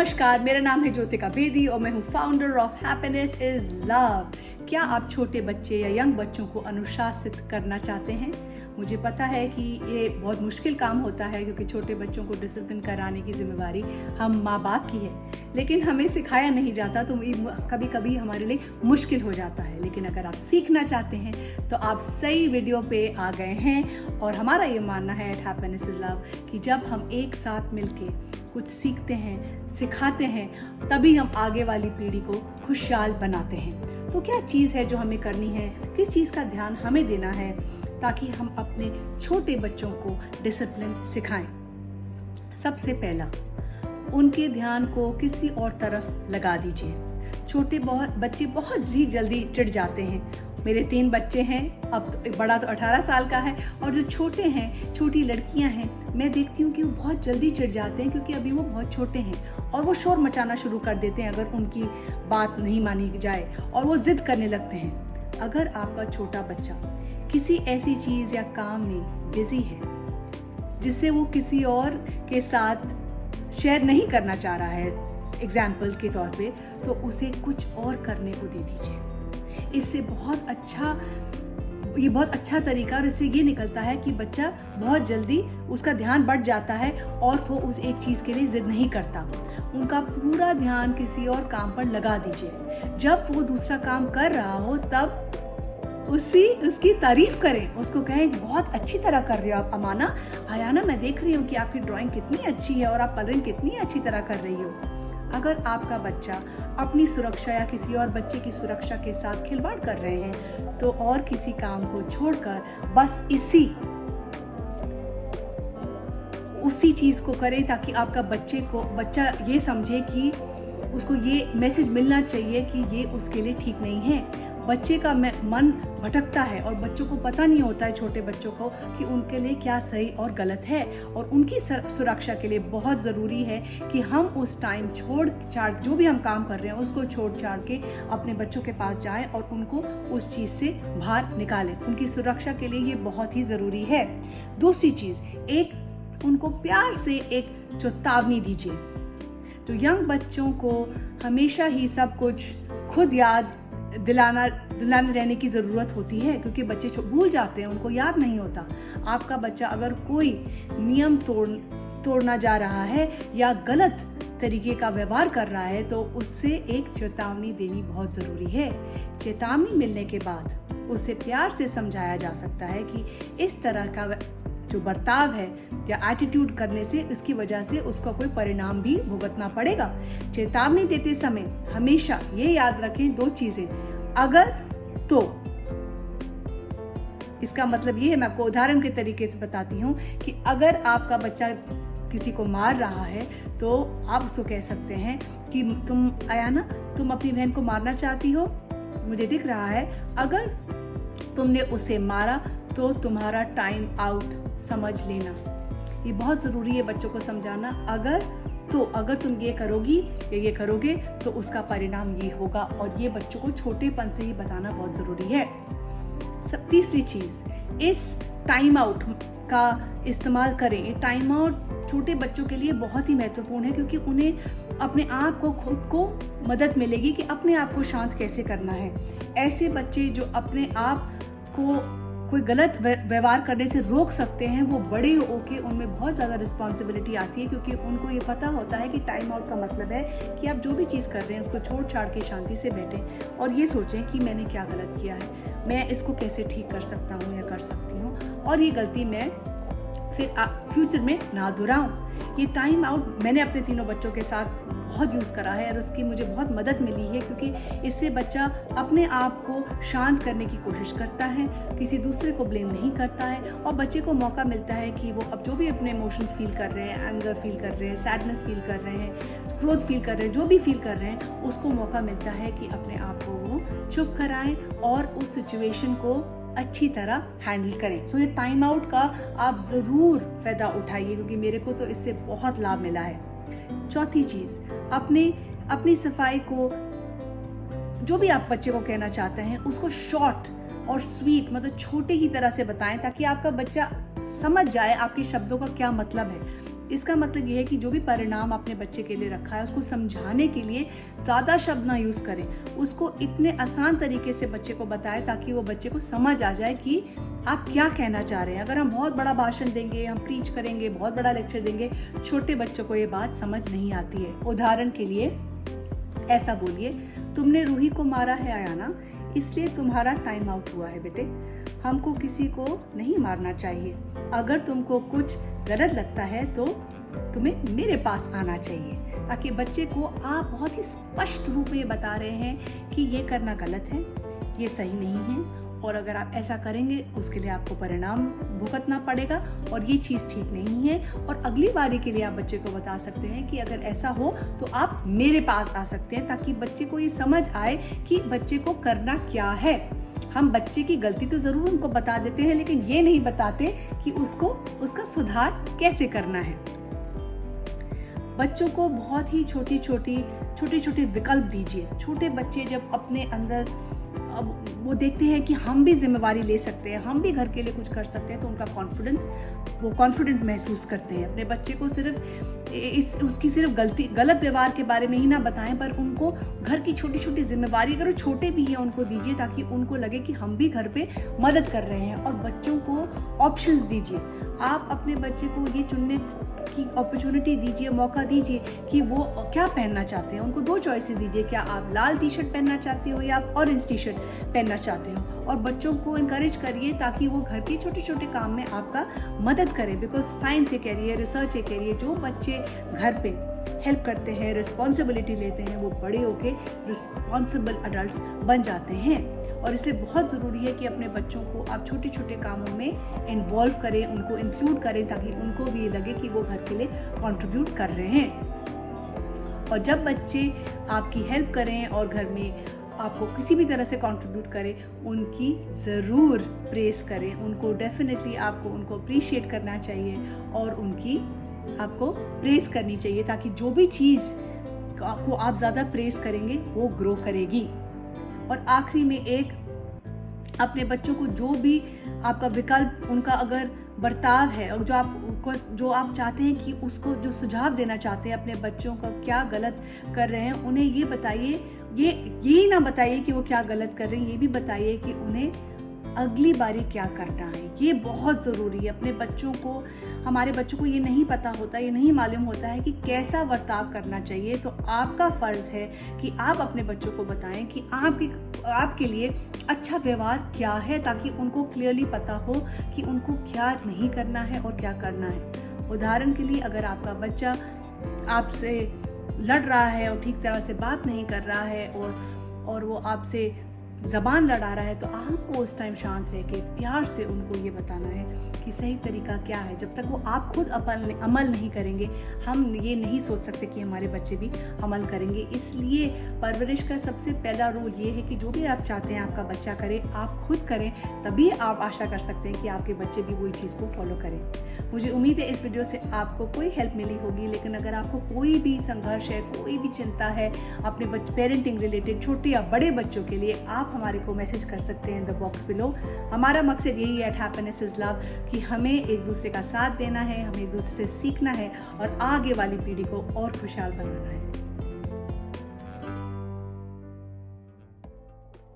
नमस्कार, मेरा नाम है ज्योतिका बेदी और मैं हूँ founder of happiness is love. क्या आप छोटे बच्चे या यंग बच्चों को अनुशासित करना चाहते हैं? मुझे पता है कि ये बहुत मुश्किल काम होता है क्योंकि छोटे बच्चों को डिसिप्लिन कराने की जिम्मेवारी हम माँ बाप की है, लेकिन हमें सिखाया नहीं जाता तो कभी कभी हमारे लिए मुश्किल हो जाता है। लेकिन अगर आप सीखना चाहते हैं तो आप सही वीडियो पे आ गए हैं। और हमारा ये मानना है एट हैप्पीनेस इज लव कि जब हम एक साथ मिलके कुछ सीखते हैं, सिखाते हैं, तभी हम आगे वाली पीढ़ी को खुशहाल बनाते हैं। तो क्या चीज़ है जो हमें करनी है, किस चीज़ का ध्यान हमें देना है ताकि हम अपने छोटे बच्चों को डिसिप्लिन सिखाएं? सबसे पहला, उनके ध्यान को किसी और तरफ लगा दीजिए। छोटे बच्चे बहुत ही जल्दी चिढ़ जाते हैं। मेरे 3 बच्चे हैं, अब तो बड़ा तो 18 साल का है, और जो छोटे हैं, छोटी लड़कियां हैं, मैं देखती हूँ कि वो बहुत जल्दी चिढ़ जाते हैं क्योंकि अभी वो बहुत छोटे हैं और वो शोर मचाना शुरू कर देते हैं अगर उनकी बात नहीं मानी जाए, और वो जिद करने लगते हैं। अगर आपका छोटा बच्चा किसी ऐसी चीज़ या काम में बिजी है जिससे वो किसी और के साथ शेयर नहीं करना चाह रहा है, एग्जाम्पल के तौर पे, तो उसे कुछ और करने को दे दीजिए। इससे बहुत अच्छा तरीका, और इससे ये निकलता है कि बच्चा बहुत जल्दी उसका ध्यान बढ़ जाता है और वो उस एक चीज़ के लिए जिद नहीं करता। उनका पूरा ध्यान किसी और काम पर लगा दीजिए। जब वो दूसरा काम कर रहा हो तब उसकी तारीफ करें, उसको कहें बहुत अच्छी तरह कर रहे हो आप आयाना, मैं देख रही हूँ कि आपकी ड्राइंग कितनी अच्छी है और आप कलरिंग कितनी अच्छी तरह कर रही हो। अगर आपका बच्चा अपनी सुरक्षा या किसी और बच्चे की सुरक्षा के साथ खिलवाड़ कर रहे हैं तो और किसी काम को छोड़कर बस उसी चीज को करें ताकि आपका बच्चा ये समझे कि उसको ये मैसेज मिलना चाहिए कि ये उसके लिए ठीक नहीं है। बच्चे का मन भटकता है और बच्चों को पता नहीं होता है, छोटे बच्चों को, कि उनके लिए क्या सही और गलत है। और उनकी सुरक्षा के लिए बहुत ज़रूरी है कि हम उस टाइम छोड़ छाड़ जो भी हम काम कर रहे हैं उसको छोड़ छाड़ के अपने बच्चों के पास जाएं और उनको उस चीज़ से बाहर निकालें। उनकी सुरक्षा के लिए ये बहुत ही ज़रूरी है। दूसरी चीज़, उनको प्यार से एक चेतावनी दीजिए। तो यंग बच्चों को हमेशा ही सब कुछ खुद याद दिलाने रहने की ज़रूरत होती है क्योंकि बच्चे भूल जाते हैं, उनको याद नहीं होता। आपका बच्चा अगर कोई नियम तोड़ना जा रहा है या गलत तरीके का व्यवहार कर रहा है तो उससे एक चेतावनी देनी बहुत ज़रूरी है। चेतावनी मिलने के बाद उसे प्यार से समझाया जा सकता है कि इस तरह का जो बर्ताव है या एटीट्यूड करने से इसकी वजह से उसका कोई परिणाम भी भुगतना पड़ेगा। चेतावनी देते समय हमेशा ये याद रखें 2 चीजें, अगर तो। इसका मतलब ये है, मैं आपको उदाहरण के तरीके से बताती हूँ कि अगर आपका बच्चा किसी को मार रहा है तो आप उसको कह सकते हैं कि तुम अपनी बहन को मारना चाहती हो, मुझे दिख रहा है, अगर तुमने उसे मारा तो तुम्हारा टाइम आउट समझ लेना। ये बहुत ज़रूरी है बच्चों को समझाना। अगर तुम ये करोगी या ये करोगे तो उसका परिणाम ये होगा, और ये बच्चों को छोटेपन से ही बताना बहुत ज़रूरी है। तीसरी चीज़, इस टाइम आउट का इस्तेमाल करें। ये टाइम आउट छोटे बच्चों के लिए बहुत ही महत्वपूर्ण है क्योंकि उन्हें अपने आप को, खुद को मदद मिलेगी कि अपने आप को शांत कैसे करना है। ऐसे बच्चे जो अपने आप को कोई गलत व्यवहार करने से रोक सकते हैं, वो बड़े होके उनमें बहुत ज़्यादा रिस्पॉन्सिबिलिटी आती है क्योंकि उनको ये पता होता है कि टाइम आउट का मतलब है कि आप जो भी चीज़ कर रहे हैं उसको छोड़ छाड़ के शांति से बैठें और ये सोचें कि मैंने क्या गलत किया है, मैं इसको कैसे ठीक कर सकता हूँ या कर सकती हूँ, और ये गलती मैं फिर फ्यूचर में ना दोहराऊं। ये टाइम आउट मैंने अपने 3 बच्चों के साथ बहुत यूज़ करा है और उसकी मुझे बहुत मदद मिली है क्योंकि इससे बच्चा अपने आप को शांत करने की कोशिश करता है, किसी दूसरे को ब्लेम नहीं करता है, और बच्चे को मौका मिलता है कि वो अब जो भी अपने इमोशंस फील कर रहे हैं, एंगर फील कर रहे हैं, सैडनेस फील कर रहे हैं, क्रोध फील कर रहे हैं, जो भी फील कर रहे हैं, उसको मौका मिलता है कि अपने आप को वो चुप कराएं और उस सिचुएशन को अच्छी तरह हैंडल करें। सो ये टाइम आउट का आप ज़रूर फ़ायदा उठाइए क्योंकि मेरे को तो इससे बहुत लाभ मिला है। चौथी चीज़, अपनी सफाई को, जो भी आप बच्चे को कहना चाहते हैं उसको शॉर्ट और स्वीट, मतलब छोटे ही तरह से बताएं ताकि आपका बच्चा समझ जाए आपके शब्दों का क्या मतलब है। इसका मतलब ये है कि जो भी परिणाम आपने बच्चे के लिए रखा है उसको समझाने के लिए ज़्यादा शब्द ना यूज़ करें, उसको इतने आसान तरीके से बच्चे को बताएं ताकि वो बच्चे को समझ आ जाए कि आप क्या कहना चाह रहे हैं। अगर हम बहुत बड़ा भाषण देंगे, हम प्रीच करेंगे, बहुत बड़ा लेक्चर देंगे, छोटे बच्चों को ये बात समझ नहीं आती है। उदाहरण के लिए ऐसा बोलिए, तुमने रूही को मारा है आयाना, इसलिए तुम्हारा टाइम आउट हुआ है बेटे। हमको किसी को नहीं मारना चाहिए। अगर तुमको कुछ गलत लगता है तो तुम्हें मेरे पास आना चाहिए, ताकि बच्चे को आप बहुत ही स्पष्ट रूप में ये बता रहे हैं कि ये करना गलत है, ये सही नहीं है, और अगर आप ऐसा करेंगे उसके लिए आपको परिणाम भुगतना पड़ेगा और ये चीज़ ठीक नहीं है। और अगली बारी के लिए आप बच्चे को बता सकते हैं कि अगर ऐसा हो तो आप मेरे पास आ सकते हैं, ताकि बच्चे को ये समझ आए कि बच्चे को करना क्या है। हम बच्चे की गलती तो ज़रूर उनको बता देते हैं, लेकिन ये नहीं बताते कि उसको उसका सुधार कैसे करना है। बच्चों को बहुत ही छोटे छोटे विकल्प दीजिए। छोटे बच्चे जब अपने अंदर अब वो देखते हैं कि हम भी जिम्मेवारी ले सकते हैं, हम भी घर के लिए कुछ कर सकते हैं, तो उनका कॉन्फिडेंट महसूस करते हैं। अपने बच्चे को सिर्फ उसकी सिर्फ गलत व्यवहार के बारे में ही ना बताएं, पर उनको घर की छोटी छोटी जिम्मेवारी, अगर वो छोटे भी हैं, उनको दीजिए, ताकि उनको लगे कि हम भी घर पे मदद कर रहे हैं। और बच्चों को ऑप्शंस दीजिए। आप अपने बच्चे को ये चुनने की अपॉर्चुनिटी दीजिए, मौका दीजिए कि वो क्या पहनना चाहते हैं। उनको 2 चॉइसेस दीजिए, क्या आप लाल टी शर्ट पहनना चाहते हो या आप ऑरेंज टी शर्ट पहनना चाहते हो। और बच्चों को इनकरेज करिए ताकि वो घर के छोटे छोटे काम में आपका मदद करें। बिकॉज साइंस ये कह रही है, रिसर्च ये कह रही है, जो बच्चे घर पे हेल्प करते हैं, रिस्पॉन्सिबिलिटी लेते हैं, वो बड़े होके रिस्पॉन्सिबल अडल्ट्स बन जाते हैं। और इसलिए बहुत ज़रूरी है कि अपने बच्चों को आप छोटे छोटे कामों में इन्वॉल्व करें, उनको इंक्लूड करें, ताकि उनको भी लगे कि वो घर के लिए कंट्रीब्यूट कर रहे हैं। और जब बच्चे आपकी हेल्प करें और घर में आपको किसी भी तरह से कंट्रीब्यूट करें, उनकी ज़रूर प्रेस करें। उनको डेफिनेटली आपको उनको अप्रिशिएट करना चाहिए और उनकी आपको प्रेस करनी चाहिए, ताकि जो भी चीज़ को आप ज़्यादा प्रेस करेंगे वो ग्रो करेगी। और आखिरी में एक, अपने बच्चों को जो भी आपका विकल्प, उनका अगर बर्ताव है और जो आप चाहते हैं कि उसको जो सुझाव देना चाहते हैं अपने बच्चों का क्या गलत कर रहे हैं, उन्हें ये बताइए। ये ना बताइए कि वो क्या गलत कर रहे हैं, ये भी बताइए कि उन्हें अगली बारी क्या करना है। ये बहुत ज़रूरी है। अपने बच्चों को, हमारे बच्चों को ये नहीं पता होता, ये नहीं मालूम होता है कि कैसा बर्ताव करना चाहिए। तो आपका फ़र्ज़ है कि आप अपने बच्चों को बताएं कि आपके लिए अच्छा व्यवहार क्या है, ताकि उनको क्लियरली पता हो कि उनको क्या नहीं करना है और क्या करना है। उदाहरण के लिए, अगर आपका बच्चा आपसे लड़ रहा है और ठीक तरह से बात नहीं कर रहा है और वो आपसे ज़बान लड़ा रहा है, तो आपको उस टाइम शांत रह के प्यार से उनको ये बताना है कि सही तरीका क्या है। जब तक वो आप खुद अमल नहीं करेंगे, हम ये नहीं सोच सकते कि हमारे बच्चे भी अमल करेंगे। इसलिए परवरिश का सबसे पहला रूल ये है कि जो भी आप चाहते हैं आपका बच्चा करे, आप खुद करें, तभी आप आशा कर सकते हैं कि आपके बच्चे भी वही चीज़ को फॉलो करें। मुझे उम्मीद है इस वीडियो से आपको कोई हेल्प मिली होगी। लेकिन अगर आपको कोई भी संघर्ष है, कोई भी चिंता है अपने पेरेंटिंग रिलेटेड, छोटे या बड़े बच्चों के लिए, आप हमारे को मैसेज कर सकते हैं इन द बॉक्स बिलो। हमारा मकसद यही है एट हैप्पीनेस इज लव, कि हमें एक दूसरे का साथ देना है, हमें एक दूसरे से सीखना है और आगे वाली पीढ़ी को और खुशहाल बनाना है।